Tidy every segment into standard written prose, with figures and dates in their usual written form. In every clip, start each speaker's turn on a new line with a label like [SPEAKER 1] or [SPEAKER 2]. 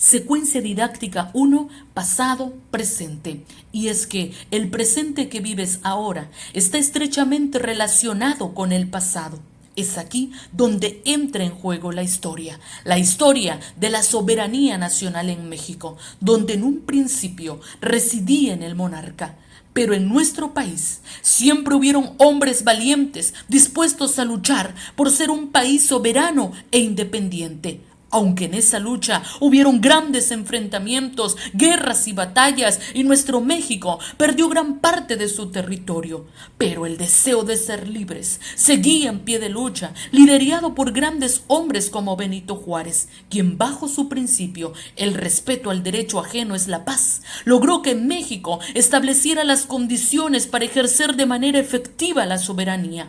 [SPEAKER 1] Secuencia didáctica 1, pasado, presente. Y es que el presente que vives ahora está estrechamente relacionado con el pasado. Es aquí donde entra en juego la historia de la soberanía nacional en México, donde en un principio residía en el monarca. Pero en nuestro país siempre hubieron hombres valientes dispuestos a luchar por ser un país soberano e independiente. Aunque en esa lucha hubieron grandes enfrentamientos, guerras y batallas, y nuestro México perdió gran parte de su territorio, pero el deseo de ser libres seguía en pie de lucha, liderado por grandes hombres como Benito Juárez, quien bajo su principio, el respeto al derecho ajeno es la paz, logró que México estableciera las condiciones para ejercer de manera efectiva la soberanía.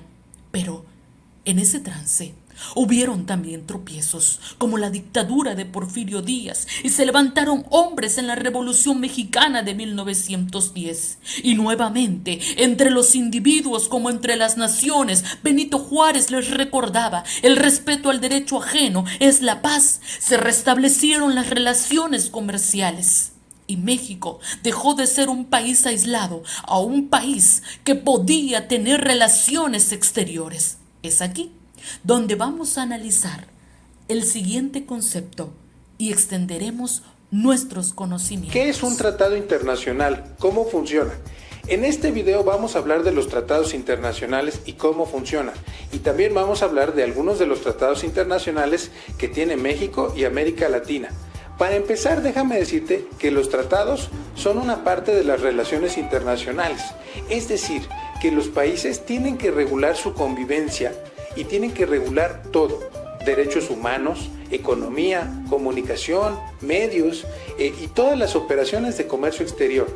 [SPEAKER 1] Pero en ese trance hubieron también tropiezos, como la dictadura de Porfirio Díaz, y se levantaron hombres en la Revolución Mexicana de 1910. Y nuevamente, entre los individuos como entre las naciones, Benito Juárez les recordaba: el respeto al derecho ajeno es la paz. Se restablecieron las relaciones comerciales. Y México dejó de ser un país aislado a un país que podía tener relaciones exteriores. Es aquí donde vamos a analizar el siguiente concepto y extenderemos nuestros conocimientos.
[SPEAKER 2] ¿Qué es un tratado internacional? ¿Cómo funciona? En este video vamos a hablar de los tratados internacionales y cómo funcionan. Y también vamos a hablar de algunos de los tratados internacionales que tiene México y América Latina. Para empezar, déjame decirte que los tratados son una parte de las relaciones internacionales. Es decir, que los países tienen que regular su convivencia y tienen que regular todo: derechos humanos, economía, comunicación, medios y todas las operaciones de comercio exterior.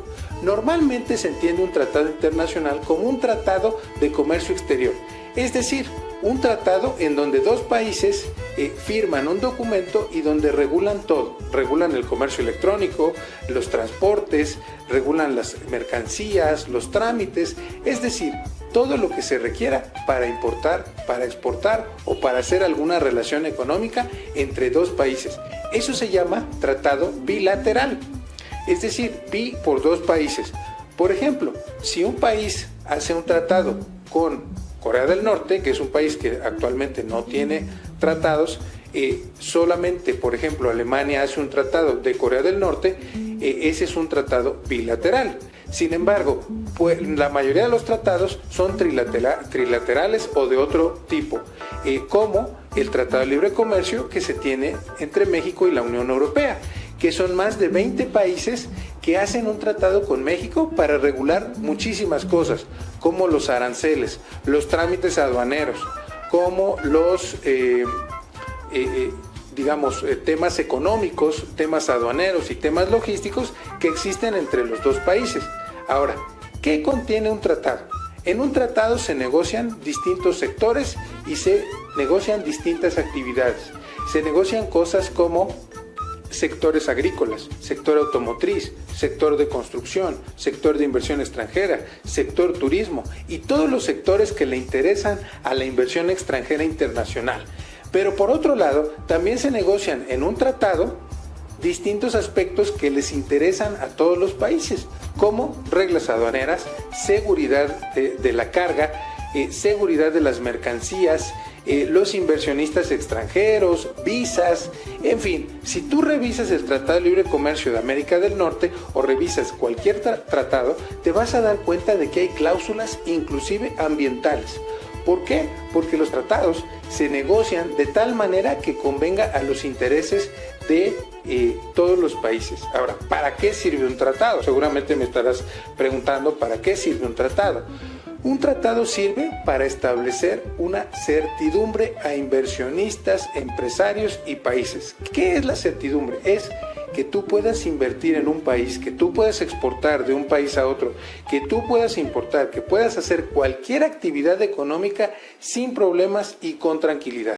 [SPEAKER 2] Normalmente se entiende un tratado internacional como un tratado de comercio exterior, es decir, un tratado en donde dos países firman un documento y donde regulan todo. Regulan el comercio electrónico, los transportes, regulan las mercancías, los trámites, es decir, todo lo que se requiera para importar, para exportar o para hacer alguna relación económica entre dos países. Eso se llama tratado bilateral, es decir, bi por dos países. Por ejemplo, si un país hace un tratado con Corea del Norte, que es un país que actualmente no tiene tratados, solamente, por ejemplo, Alemania hace un tratado de Corea del Norte, ese es un tratado bilateral. Sin embargo, pues, la mayoría de los tratados son trilaterales o de otro tipo, como el Tratado de Libre Comercio que se tiene entre México y la Unión Europea, que son más de 20 países que hacen un tratado con México para regular muchísimas cosas, como los aranceles, los trámites aduaneros, como los temas económicos, temas aduaneros y temas logísticos que existen entre los dos países. Ahora, ¿qué contiene un tratado? En un tratado se negocian distintos sectores y se negocian distintas actividades. Se negocian cosas como sectores agrícolas, sector automotriz, sector de construcción, sector de inversión extranjera, sector turismo y todos los sectores que le interesan a la inversión extranjera internacional. Pero por otro lado, también se negocian en un tratado distintos aspectos que les interesan a todos los países, como reglas aduaneras, seguridad de la carga, seguridad de las mercancías, los inversionistas extranjeros, visas, en fin. Si tú revisas el Tratado de Libre Comercio de América del Norte o revisas cualquier tratado, te vas a dar cuenta de que hay cláusulas inclusive ambientales. ¿Por qué? Porque los tratados se negocian de tal manera que convenga a los intereses de todos los países. Ahora, ¿para qué sirve un tratado? Seguramente me estarás preguntando, ¿para qué sirve un tratado? Un tratado sirve para establecer una certidumbre a inversionistas, empresarios y países. ¿Qué es la certidumbre? Es que tú puedas invertir en un país, que tú puedas exportar de un país a otro, que tú puedas importar, que puedas hacer cualquier actividad económica sin problemas y con tranquilidad.